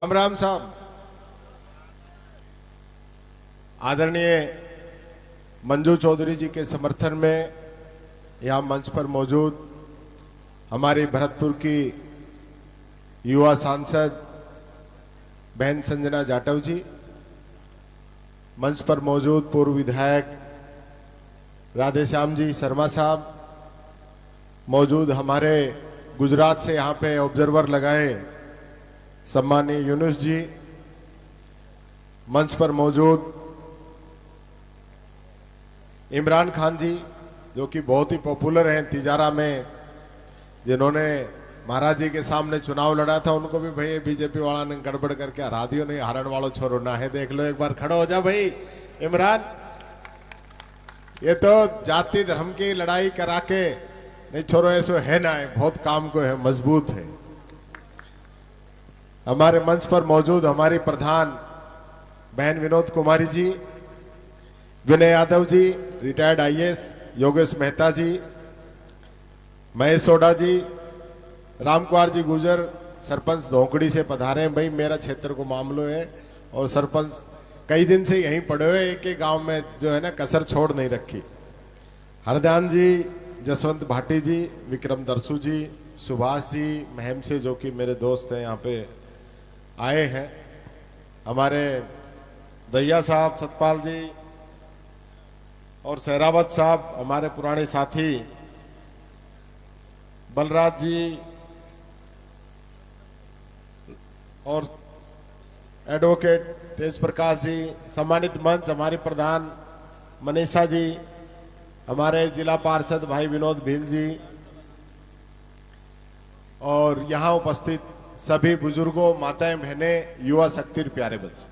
राम साहब, आदरणीय मंजू चौधरी जी के समर्थन में यहाँ मंच पर मौजूद हमारी भरतपुर की युवा सांसद बहन संजना जाटव जी, मंच पर मौजूद पूर्व विधायक राधेश्याम जी शर्मा साहब, मौजूद हमारे गुजरात से यहाँ पे ऑब्जर्वर लगाए सम्मानीय यूनुस जी, मंच पर मौजूद इमरान खान जी जो कि बहुत ही पॉपुलर हैं तिजारा में, जिन्होंने महाराज जी के सामने चुनाव लड़ा था। उनको भी भाई बीजेपी वाला ने गड़बड़ करके हरा दियो, नहीं हारण वालों छोरो ना है, देख लो एक बार खड़ा हो जा भाई इमरान। ये तो जाति धर्म की लड़ाई करा के नहीं छोरो, ऐसो है ना है, बहुत काम को है, मजबूत है। हमारे मंच पर मौजूद हमारी प्रधान बहन विनोद कुमारी जी, विनय यादव जी, रिटायर्ड आईएएस, योगेश मेहता जी, महेश सोडा जी, रामकुमार जी गुजर, सरपंच धोकड़ी से पधारे हैं। भाई मेरा क्षेत्र को मामलो है और सरपंच कई दिन से यहीं पड़े हुए, एक एक गांव में जो है ना कसर छोड़ नहीं रखी। हरदान जी, जसवंत भाटी जी, विक्रम दरसू जी, सुभाष जी महम से जो कि मेरे दोस्त हैं यहाँ पे आए हैं, हमारे दैया साहब, सतपाल जी और सहरावत साहब, हमारे पुराने साथी बलराज जी और एडवोकेट तेज प्रकाश जी, सम्मानित मंच हमारी प्रधान मनीषा जी, हमारे जिला पार्षद भाई विनोद भील जी और यहाँ उपस्थित सभी बुजुर्गों, माताएं, बहनें, युवा शक्ति, प्यारे बच्चे।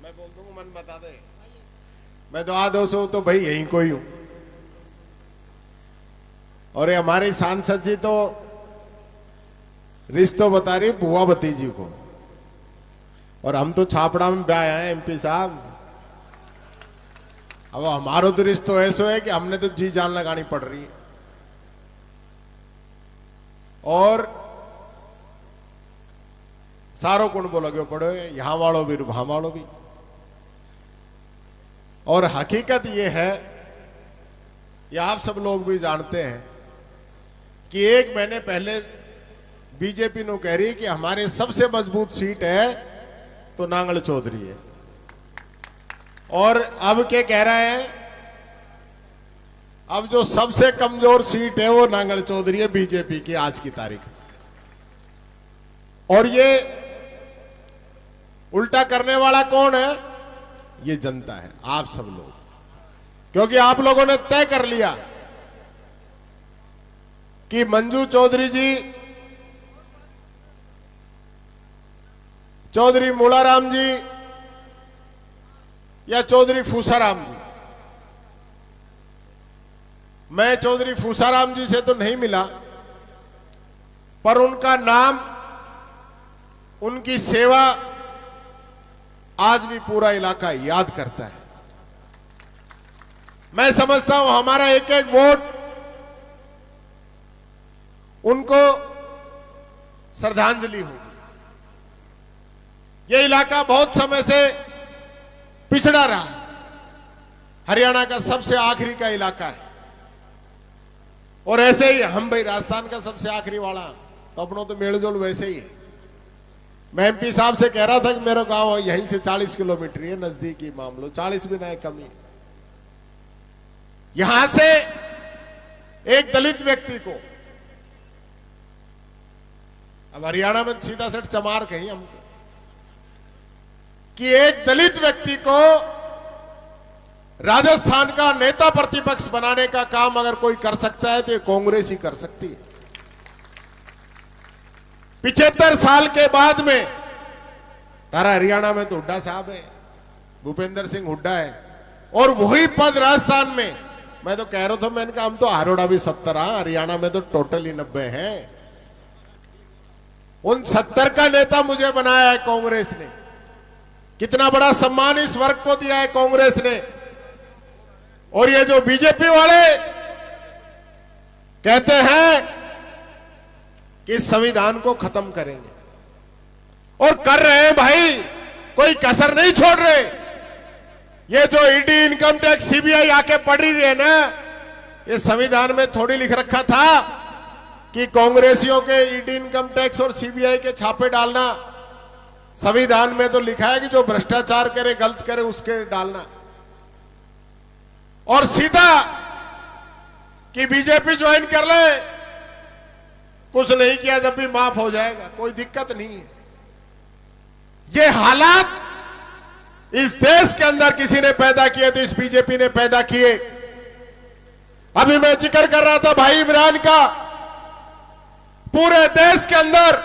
मैं बोल दूंगा, मन बता दे, मैं दुआ दो सो तो भाई यहीं कोई हूं। और ये हमारी सांसद जी तो रिश्तों बता रही बुआ भतीजी को, और हम तो छापड़ा में ब्याह आए एमपी साहब। अब हमारो तो रिश्तो ऐसो है कि हमने तो जी जान लगानी पड़ रही है। और सारो कुण बोलोगे पड़ो, यहां वालों भी वहां वालों भी। और हकीकत यह है, ये आप सब लोग भी जानते हैं कि एक महीने पहले बीजेपी नो कह रही कि हमारे सबसे मजबूत सीट है तो नांगल चौधरी है, और अब क्या कह रहा है, अब जो सबसे कमजोर सीट है वो नांगल चौधरी है बीजेपी की आज की तारीख। और ये उल्टा करने वाला कौन है? ये जनता है, आप सब लोग, क्योंकि आप लोगों ने तय कर लिया कि मंजू चौधरी जी, चौधरी मूलाराम जी या चौधरी फूसाराम जी। मैं चौधरी फूसाराम जी से तो नहीं मिला, पर उनका नाम, उनकी सेवा आज भी पूरा इलाका याद करता है। मैं समझता हूं हमारा एक एक वोट उनको श्रद्धांजलि होगी। यह इलाका बहुत समय से पिछड़ा रहा, हरियाणा का सबसे आखिरी का इलाका है, और ऐसे ही हम भाई राजस्थान का सबसे आखिरी वाला, तो अपनों तो मेलजोल वैसे ही है। मैं एमपी साहब से कह रहा था कि मेरा गांव यहीं से 40 किलोमीटर है, नजदीकी मामलो, 40 भी नहीं कमी। यहां से एक दलित व्यक्ति को, अब हरियाणा में सीधा सेठ चमार कहीं हमको, कि एक दलित व्यक्ति को राजस्थान का नेता प्रतिपक्ष बनाने का काम अगर कोई कर सकता है तो ये कांग्रेस ही कर सकती है। 75 साल के बाद में, तारा हरियाणा में तो हुड्डा साहब है, भूपेंद्र सिंह हुड्डा है, और वही पद राजस्थान में, मैं तो कह रहा था, मैंने कहा हम तो हारोड़ा भी 70, हरियाणा में तो टोटल ही 90 है। उन 70 का नेता मुझे बनाया है कांग्रेस ने। कितना बड़ा सम्मान इस वर्ग को दिया है कांग्रेस ने। और ये जो बीजेपी वाले कहते हैं कि संविधान को खत्म करेंगे, और कर रहे हैं भाई, कोई कसर नहीं छोड़ रहे। ये जो ईडी, इनकम टैक्स, सीबीआई आके पढ़ रही है ना, ये संविधान में थोड़ी लिख रखा था कि कांग्रेसियों के ईडी, इनकम टैक्स और सीबीआई के छापे डालना। संविधान में तो लिखा है कि जो भ्रष्टाचार करे, गलत करे, उसके डालना। और सीधा कि बीजेपी ज्वाइन कर ले, कुछ नहीं किया जब भी माफ हो जाएगा, कोई दिक्कत नहीं है। ये हालात इस देश के अंदर किसी ने पैदा किए तो इस बीजेपी ने पैदा किए। अभी मैं जिक्र कर रहा था भाई इमरान का, पूरे देश के अंदर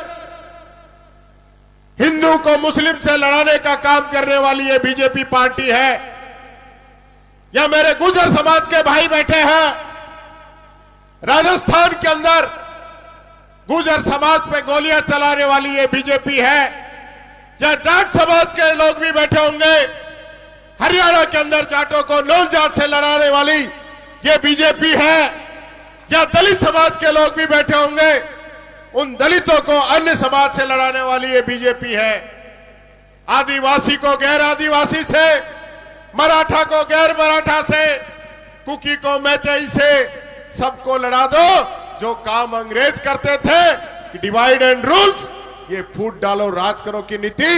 हिंदू को मुस्लिम से लड़ाने का काम करने वाली ये बीजेपी पार्टी है। या मेरे गुर्जर समाज के भाई बैठे हैं, राजस्थान के अंदर गुर्जर समाज पे गोलियां चलाने वाली ये बीजेपी है। या जाट समाज के लोग भी बैठे होंगे, हरियाणा के अंदर जाटों को नॉन जाट से लड़ाने वाली ये बीजेपी है। या दलित समाज के लोग भी बैठे होंगे, उन दलितों को अन्य समाज से लड़ाने वाली ये बीजेपी है। आदिवासी को गैर आदिवासी से, मराठा को गैर मराठा से, कुकी को मैतेई से, सबको लड़ा दो। जो काम अंग्रेज करते थे, डिवाइड एंड रूल्स, ये फूट डालो राज करो की नीति,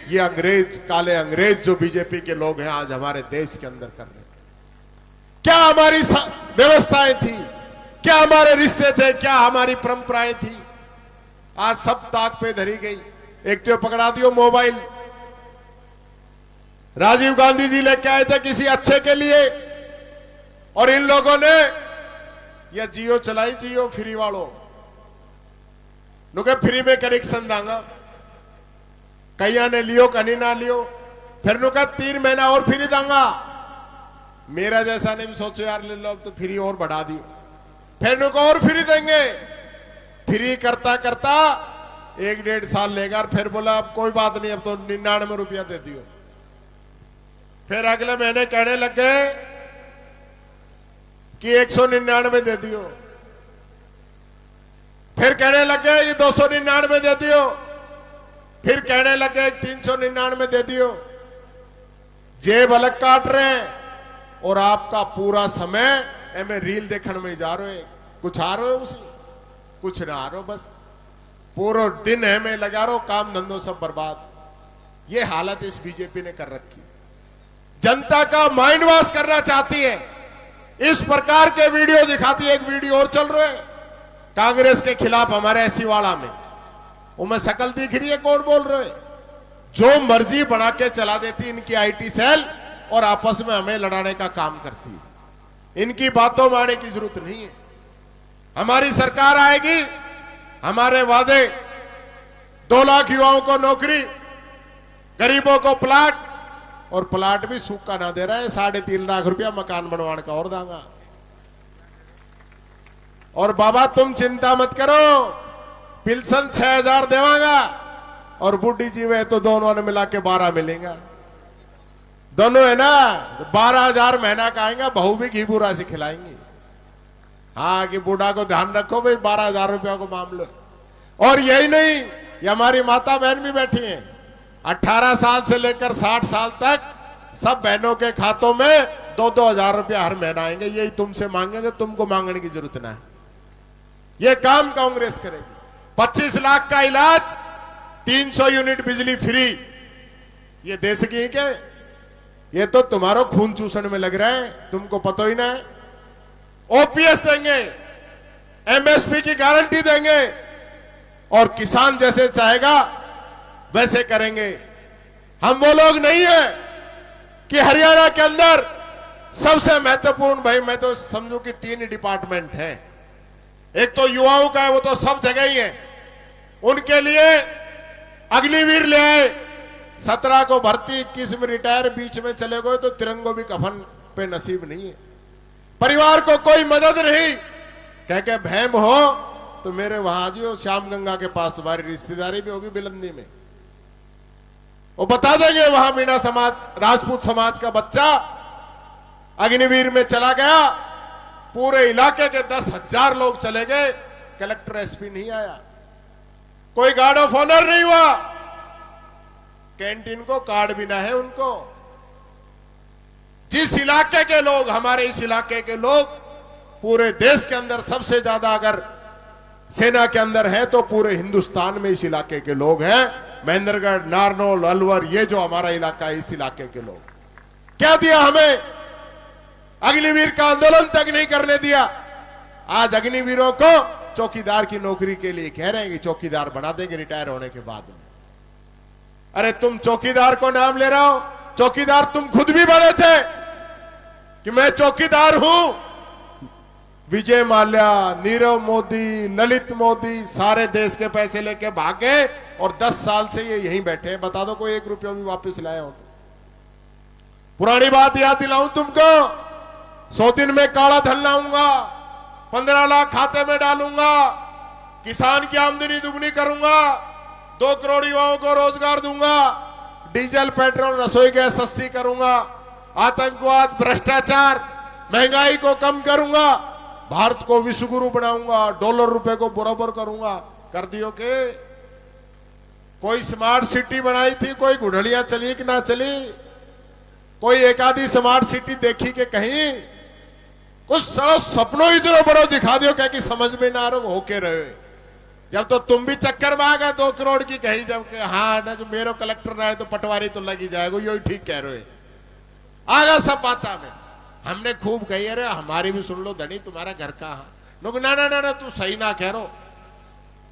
ये अंग्रेज, काले अंग्रेज जो बीजेपी के लोग हैं आज हमारे देश के अंदर कर रहे हैं। क्या हमारी व्यवस्थाएं थी, क्या हमारे रिश्ते थे, क्या हमारी परंपराएं थी, आज सब ताक पे धरी गई। एक तो पकड़ा दियो मोबाइल, राजीव गांधी जी लेके आए थे किसी अच्छे के लिए, और इन लोगों ने यह जियो चलाई, जियो फ्री वालों नुके फ्री में कनेक्शन दांगा, कईया ने लियो, कहीं ना लियो, फिर नुका 3 महीना और फ्री दांगा। मेरा जैसा ने भी सोचो यार ले लो, तो फ्री और बढ़ा दियो, फिर नुका और फ्री देंगे। फ्री करता करता 1-1.5 साल लेगा, फिर बोला अब कोई बात नहीं, अब तो 99 रुपया दे दियो। फिर अगले महीने कहने लग गए कि 199 दे दियो, फिर कहने लग गए कि 299 दे दियो, फिर कहने लग गए 399 दे दियो। जेब अलग काट रहे हैं और आपका पूरा समय एमे रील देखने में जा रहे हो। कुछ आ रहे हो उसी, कुछ ना आ रहे हो, बस पूरा दिन हमें लगा रहो, काम धंधों सब बर्बाद। ये हालत इस बीजेपी ने कर रखी, जनता का माइंड वॉश करना चाहती है, इस प्रकार के वीडियो दिखाती है। एक वीडियो और चल रहे हैं कांग्रेस के खिलाफ हमारे ऐसीवाड़ा में, उनमें शकल दिख रही है, कौन बोल रहे हैं, जो मर्जी बना के चला देती इनकी आईटी सेल, और आपस में हमें लड़ाने का काम करती है। इनकी बातों में आने की जरूरत नहीं है। हमारी सरकार आएगी, हमारे वादे 2 लाख युवाओं को नौकरी, गरीबों को प्लाट, और प्लाट भी सूखा ना दे रहा है, 3.5 लाख रुपया मकान बनवाने का और दांगा। और बाबा तुम चिंता मत करो, पिल्सन 6000 देवागा, और बुढ़ी जीवे तो दोनों ने मिला के 12 मिलेगा। दोनों है ना, 12,000 महीना का आएगा, बहू भी घी बुरा से खिलाएंगे। हाँ कि बूढ़ा को ध्यान रखो भाई, 12,000 रुपया को मामले। और यही नहीं, ये हमारी माता बहन भी बैठी हैं, 18 साल से लेकर 60 साल तक सब बहनों के खातों में 2-2 हजार रुपया हर महीना आएंगे। यही तुमसे मांगेंगे, तुमको मांगने की जरूरत ना है। ये काम कांग्रेस करेगी। 25 लाख का इलाज, 300 यूनिट बिजली फ्री, ये दे सकी क्या? ये तो तुम्हारा खून चूसने में लग रहा है, तुमको पता ही ना है। ओपीएस देंगे, एमएसपी की गारंटी देंगे, और किसान जैसे चाहेगा वैसे करेंगे। हम वो लोग नहीं है कि हरियाणा के अंदर सबसे महत्वपूर्ण, भाई मैं तो समझू कि 3 डिपार्टमेंट हैं। एक तो युवाओं का है, वो तो सब जगह ही है, उनके लिए अग्निवीर ले आए। 17 को भर्ती, 21 में रिटायर, बीच में चले गए तो तिरंगों भी कफन पे नसीब नहीं है। परिवार को कोई मदद नहीं, कह के भैम हो तो मेरे वहां जो श्याम गंगा के पास तुम्हारी रिश्तेदारी भी होगी बिलंदी में, वो बता देंगे। वहां मीणा समाज, राजपूत समाज का बच्चा अग्निवीर में चला गया, पूरे इलाके के 10,000 लोग चले गए, कलेक्टर एसपी नहीं आया, कोई गार्ड ऑफ ऑनर नहीं हुआ, कैंटीन को कार्ड भी ना है उनको। जिस इलाके के लोग, हमारे इस इलाके के लोग पूरे देश के अंदर सबसे ज्यादा अगर सेना के अंदर है तो पूरे हिंदुस्तान में इस इलाके के लोग हैं। महेंद्रगढ़, नारनौल, अलवर, ये जो हमारा इलाका है, इस इलाके के लोग। क्या दिया हमें? अग्निवीर का आंदोलन तक नहीं करने दिया। आज अग्निवीरों को चौकीदार की नौकरी के लिए कह रहे हैं कि चौकीदार बना देंगे रिटायर होने के बाद में। अरे तुम चौकीदार को नाम ले रहा हो, चौकीदार तुम खुद भी बने थे कि मैं चौकीदार हूं। विजय माल्या, नीरव मोदी, ललित मोदी सारे देश के पैसे लेके भागे और 10 साल से ये यहीं बैठे हैं। बता दो कोई 1 रुपया भी वापस लाया हो तो। पुरानी बात याद दिलाऊं तुमको, 100 दिन में काला धन लाऊंगा, 15 लाख खाते में डालूंगा, किसान की आमदनी दुगनी करूंगा, 2 करोड़ युवाओं को रोजगार दूंगा, डीजल पेट्रोल रसोई गैस सस्ती करूंगा, आतंकवाद, भ्रष्टाचार, महंगाई को कम करूंगा, भारत को विश्व गुरु बनाऊंगा, डॉलर रुपए को बराबर करूंगा। कर दियो के? कोई स्मार्ट सिटी बनाई थी, कोई गुढ़लियां चली कि ना चली? कोई एक आधी स्मार्ट सिटी देखी कि कहीं? कुछ सड़ो सपनों इधर बड़ो दिखा दियो क्या कि समझ में ना आ रहा होके रहे। जब तो तुम भी चक्कर में आ गए 2 करोड़ की कही, जब के हाँ ना जो मेरे कलेक्टर ना है तो पटवारी तो लगी जाएगा, यही ठीक कह रहे आगा सब बाता में। हमने खूब कही, अरे हमारी भी सुन लो धनी, तुम्हारा घर कहाँ? लोग ना ना ना ना तू सही ना कह रो।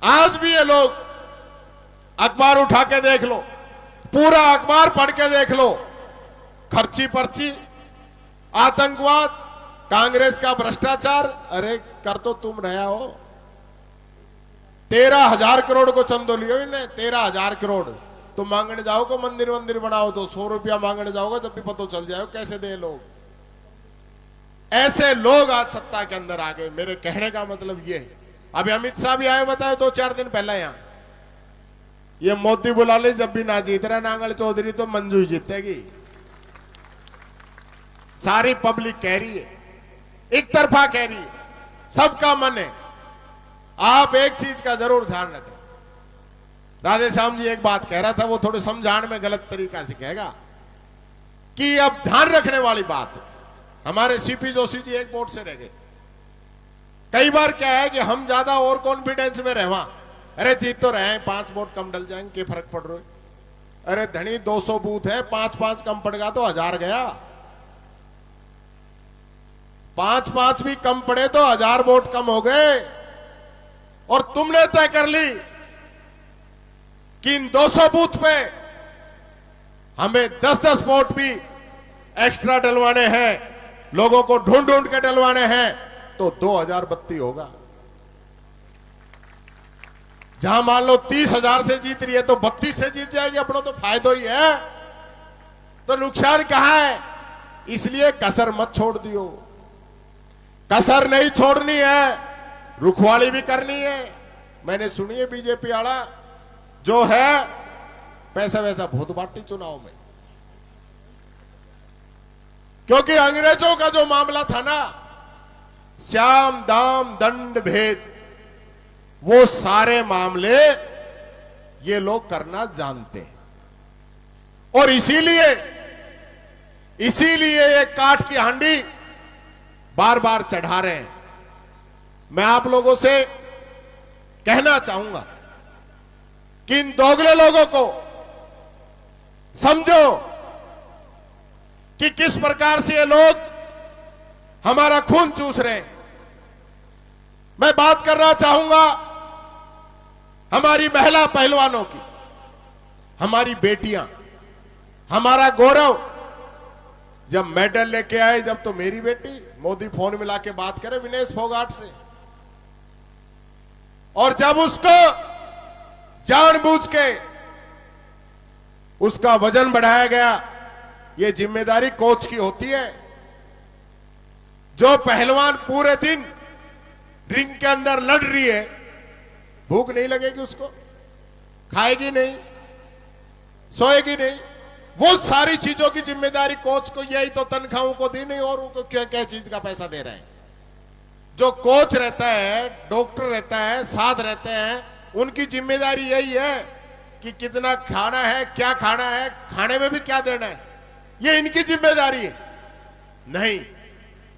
आज भी ये लोग अखबार उठा के देख लो, पूरा अखबार पढ़ के देख लो, खर्ची पर्ची, आतंकवाद, कांग्रेस का भ्रष्टाचार। अरे कर तो तुम रहा हो। 13,000 करोड़ को चंदो लियो इन्हें, 13,000 करोड़। तुम मांगने जाओगे मंदिर वंदिर बनाओ तो 100 रुपया मांगने जाओगे, जब भी पता चल जाए कैसे दे लोग। ऐसे लोग आज सत्ता के अंदर आ गए। मेरे कहने का मतलब ये है, अभी अमित शाह भी आए बताए 2-4 दिन पहले यहां, ये मोदी बुला ले जब भी ना जीत रहा नांगल चौधरी तो मंजू जीतेगी। सारी पब्लिक कह रही है, एक तरफा कह रही है, सबका मन है। आप एक चीज का जरूर ध्यान रखना। राधे श्याम जी एक बात कह रहा था, वो थोड़े समझाने में गलत तरीका से कहेगा कि अब ध्यान रखने वाली बात है। हमारे सीपी जोशी जी एक वोट से रह गए। कई बार क्या है कि हम ज्यादा और कॉन्फिडेंस में रहवा, अरे जीत तो रहे हैं, 5 वोट कम डल जाएंगे, क्या फर्क पड़ रहा है? अरे धनी 200 बूथ है, 5-5 कम पड़ेगा तो 1000 गया। 5-5 भी कम पड़े तो 1000 वोट कम हो गए। और तुमने तय कर ली कि इन 200 बूथ पे हमें 10-10 वोट भी एक्स्ट्रा डलवाने हैं, लोगों को ढूंढ ढूंढ के डलवाने हैं, तो 2032 होगा। जहां मान लो 30,000 से जीत रही है तो 32 से जीत जाएगी, अपना तो फायदा ही है। तो नुकसान कहां है? इसलिए कसर मत छोड़ दियो। कसर नहीं छोड़नी है, रुखवाली भी करनी है। मैंने सुनी है बीजेपी वाला जो है पैसा वैसा बहुत बांटी चुनाव में, क्योंकि अंग्रेजों का जो मामला था ना, श्याम दाम दंड भेद, वो सारे मामले ये लोग करना जानते हैं। और इसीलिए ये काठ की हांडी बार बार चढ़ा रहे हैं। मैं आप लोगों से कहना चाहूंगा कि इन दोगले लोगों को समझो कि किस प्रकार से ये लोग हमारा खून चूस रहे हैं। मैं बात करना चाहूंगा हमारी महिला पहलवानों की, हमारी बेटियां, हमारा गौरव। जब मेडल लेके आए, जब तो मेरी बेटी मोदी फोन मिला के बात करे विनेश फोगाट से, और जब उसको जानबूझ के उसका वजन बढ़ाया गया, ये जिम्मेदारी कोच की होती है। जो पहलवान पूरे दिन रिंग के अंदर लड़ रही है, भूख नहीं लगेगी उसको, खाएगी नहीं, सोएगी नहीं, वो सारी चीजों की जिम्मेदारी कोच को। यही तो तनख्वाहों को दी नहीं, और उनको क्या क्या चीज का पैसा दे रहे हैं। जो कोच रहता है, डॉक्टर रहता है, साथ रहते हैं, उनकी जिम्मेदारी यही है कि कितना खाना है, क्या खाना है, खाने में भी क्या देना है, ये इनकी जिम्मेदारी है। नहीं,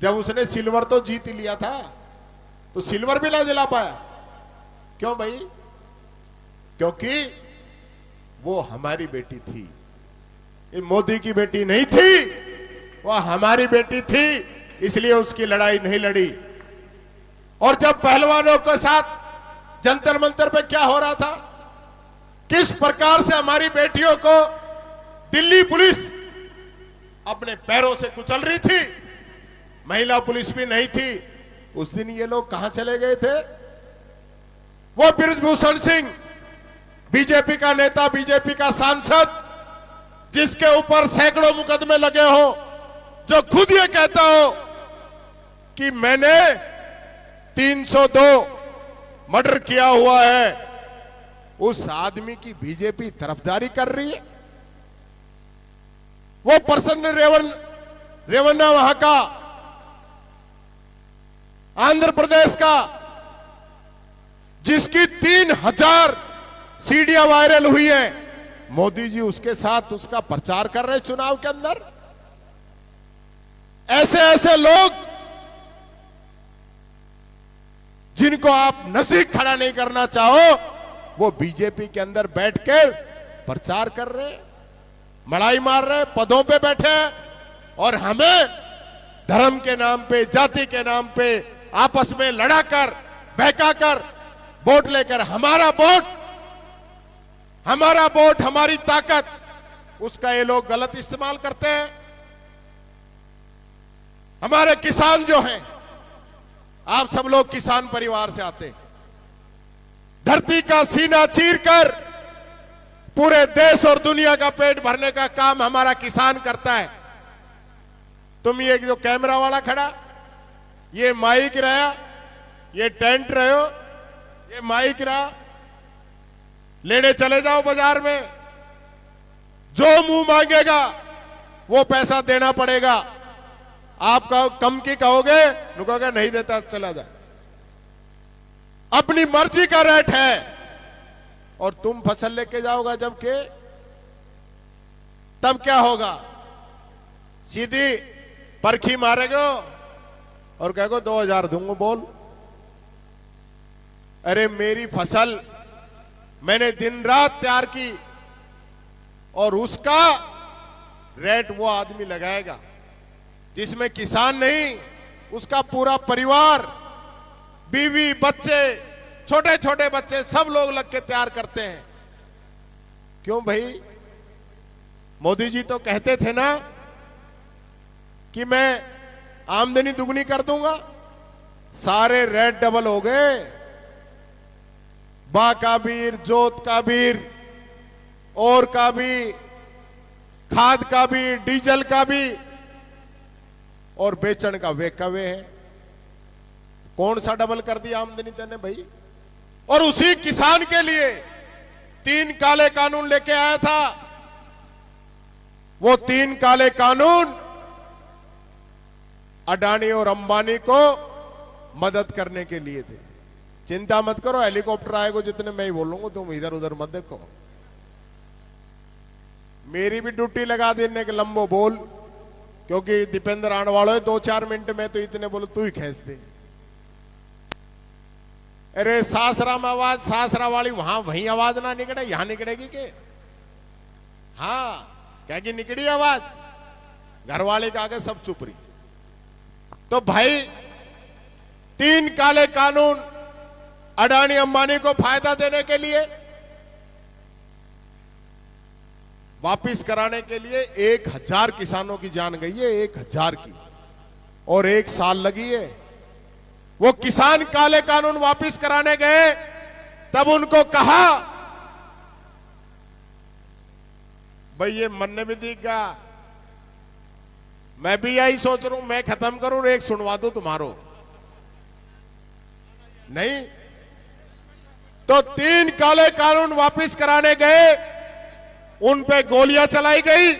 जब उसने सिल्वर तो जीत लिया था तो सिल्वर भी ना दिला पाया। क्यों भाई? क्योंकि वो हमारी बेटी थी, ये मोदी की बेटी नहीं थी, वो हमारी बेटी थी, इसलिए उसकी लड़ाई नहीं लड़ी। और जब पहलवानों के साथ जंतर मंतर पे क्या हो रहा था, किस प्रकार से हमारी बेटियों को दिल्ली पुलिस अपने पैरों से कुचल रही थी, महिला पुलिस भी नहीं थी। उस दिन ये लोग कहां चले गए थे? वो बृजभूषण सिंह, बीजेपी का नेता, बीजेपी का सांसद, जिसके ऊपर सैकड़ों मुकदमे लगे हो, जो खुद ये कहता हो कि मैंने 302 मर्डर किया हुआ है, उस आदमी की बीजेपी तरफदारी कर रही है। वो प्रसन्न रेवन्ना वहां का, आंध्र प्रदेश का, जिसकी 3000 सीडियां वायरल हुई है, मोदी जी उसके साथ उसका प्रचार कर रहे चुनाव के अंदर। ऐसे ऐसे लोग जिनको आप नसीब खड़ा नहीं करना चाहो, वो बीजेपी के अंदर बैठकर प्रचार कर रहे, मड़ाई मार रहे, पदों पे बैठे हैं, और हमें धर्म के नाम पे, जाति के नाम पे आपस में लड़ाकर, बहकाकर वोट लेकर, हमारा वोट, हमारी ताकत, उसका ये लोग गलत इस्तेमाल करते हैं। हमारे किसान जो हैं, आप सब लोग किसान परिवार से आते हैं, धरती का सीना चीरकर पूरे देश और दुनिया का पेट भरने का काम हमारा किसान करता है। तुम ये जो कैमरा वाला खड़ा, ये माइक रहा, ये टेंट रहो, ये माइक रहा, लेने चले जाओ बाजार में, जो मुंह मांगेगा वो पैसा देना पड़ेगा। आप कम की कहोगे, रुकोगे नहीं देता चला जाए, अपनी मर्जी का रेट है, और तुम फसल लेके जाओगा जबकि, तब क्या होगा? सीधी परखी मारेगो और कहेगो 2000 दूंगा, बोल। अरे मेरी फसल मैंने दिन रात तैयार की, और उसका रेट वो आदमी लगाएगा जिसमें किसान नहीं, उसका पूरा परिवार, बीवी, बच्चे, छोटे छोटे बच्चे, सब लोग लग के तैयार करते हैं। क्यों भाई? मोदी जी तो कहते थे ना कि मैं आमदनी दुगनी कर दूंगा, सारे रेट डबल हो गए। बा का बीर, जोत का बीर, और का भी, खाद का भी, डीजल का भी, और बेचन का वे का वे है। कौन सा डबल कर दिया आमदनी तेने भाई? और उसी किसान के लिए 3 काले कानून लेके आया था। वो 3 काले कानून अडानी और अंबानी को मदद करने के लिए थे। चिंता मत करो, हेलीकॉप्टर आएगा जितने मैं ही बोलूंगा, तुम इधर उधर मत देखो। मेरी भी ड्यूटी लगा देने के लंबो बोल, क्योंकि दीपेंद्र आने वालों है 2-4 मिनट में, तो इतने बोलो तू ही खींच दे। अरे सासरा में आवाज, सासरा वाली वहीं आवाज ना निकले, यहां निकलेगी के? हाँ, क्या कि निकली आवाज, घर वाले के आगे सब चुप रही। तो भाई 3 काले कानून अडानी अंबानी को फायदा देने के लिए, वापिस कराने के लिए 1000 किसानों की जान गई है, 1000 की, और 1 साल लगी है। वो किसान काले कानून वापिस कराने गए, तब उनको कहा भाई ये मन भी दिखगा, मैं भी यही सोच रहा हूं, मैं खत्म करूं, एक सुनवा दो तुम्हारो। नहीं तो 3 काले कानून वापिस कराने गए, उन पे गोलियां चलाई गई,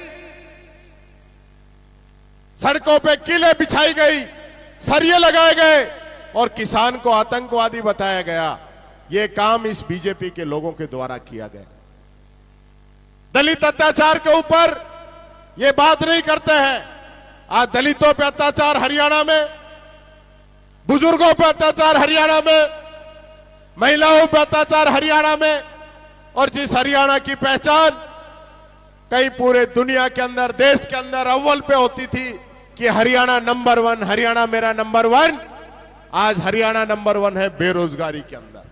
सड़कों पे कीलें बिछाई गई, सरिये लगाए गए, और किसान को आतंकवादी बताया गया। यह काम इस बीजेपी के लोगों के द्वारा किया गया। दलित अत्याचार के ऊपर ये बात नहीं करते हैं। आज दलितों पे अत्याचार हरियाणा में, बुजुर्गों पे अत्याचार हरियाणा में, महिलाओं पे अत्याचार हरियाणा में, और जिस हरियाणा की पहचान कई पूरे दुनिया के अंदर, देश के अंदर अव्वल पे होती थी कि हरियाणा नंबर 1, हरियाणा मेरा नंबर 1, आज हरियाणा नंबर 1 है बेरोजगारी के अंदर,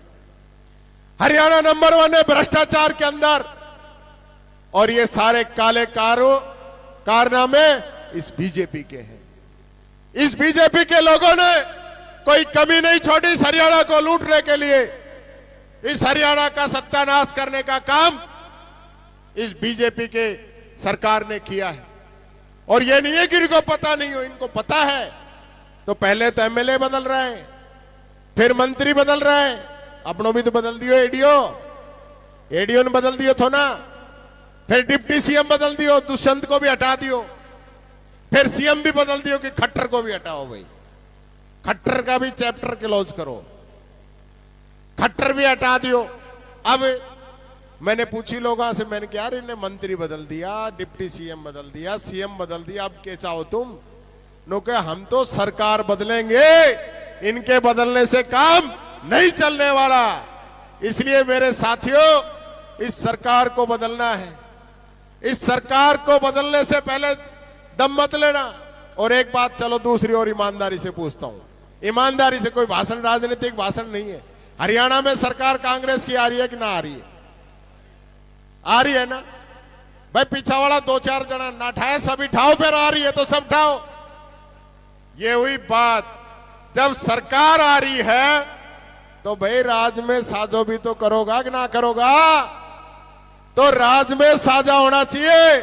हरियाणा नंबर 1 है भ्रष्टाचार के अंदर। और ये सारे काले कारनामे इस बीजेपी के हैं। इस बीजेपी के लोगों ने कोई कमी नहीं छोड़ी इस हरियाणा को लूटने के लिए। इस हरियाणा का सत्यानाश करने का काम इस बीजेपी के सरकार ने किया है। और ये नहीं है कि इनको पता नहीं हो, इनको पता है। तो पहले तो एमएलए बदल रहे हैं, फिर मंत्री बदल रहे हैं, अपनों भी तो बदल दियो, एडीओ ने बदल दियो थो ना, फिर डिप्टी सीएम बदल दियो, दुष्यंत को भी हटा दियो, फिर सीएम भी बदल दियो कि खट्टर को भी हटाओ। भाई खट्टर का भी चैप्टर क्लोज करो, खट्टर भी हटा दियो। अब मैंने पूछी लोगों से, मैंने कहा यार इन्हें मंत्री बदल दिया, डिप्टी सीएम बदल दिया, सीएम बदल दिया, अब क्या चाहो तुम? नो कहे हम तो सरकार बदलेंगे, इनके बदलने से काम नहीं चलने वाला। इसलिए मेरे साथियों, इस सरकार को बदलना है। इस सरकार को बदलने से पहले दम मत लेना। और एक बात, चलो दूसरी और ईमानदारी से पूछता हूं, ईमानदारी से, कोई भाषण, राजनीतिक भाषण नहीं है। हरियाणा में सरकार कांग्रेस की आ रही है कि ना आ रही है? आ रही है ना भाई? पीछा वाला 2-4 जना ना ठाए, सभी ठाओ, फिर आ रही है तो सब ठाओ। ये हुई बात। जब सरकार आ रही है तो भाई राज में साझो भी तो करोगा कि ना करोगा? तो राज में साझा होना चाहिए।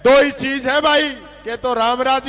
दो ही चीज है भाई, कि तो रामराज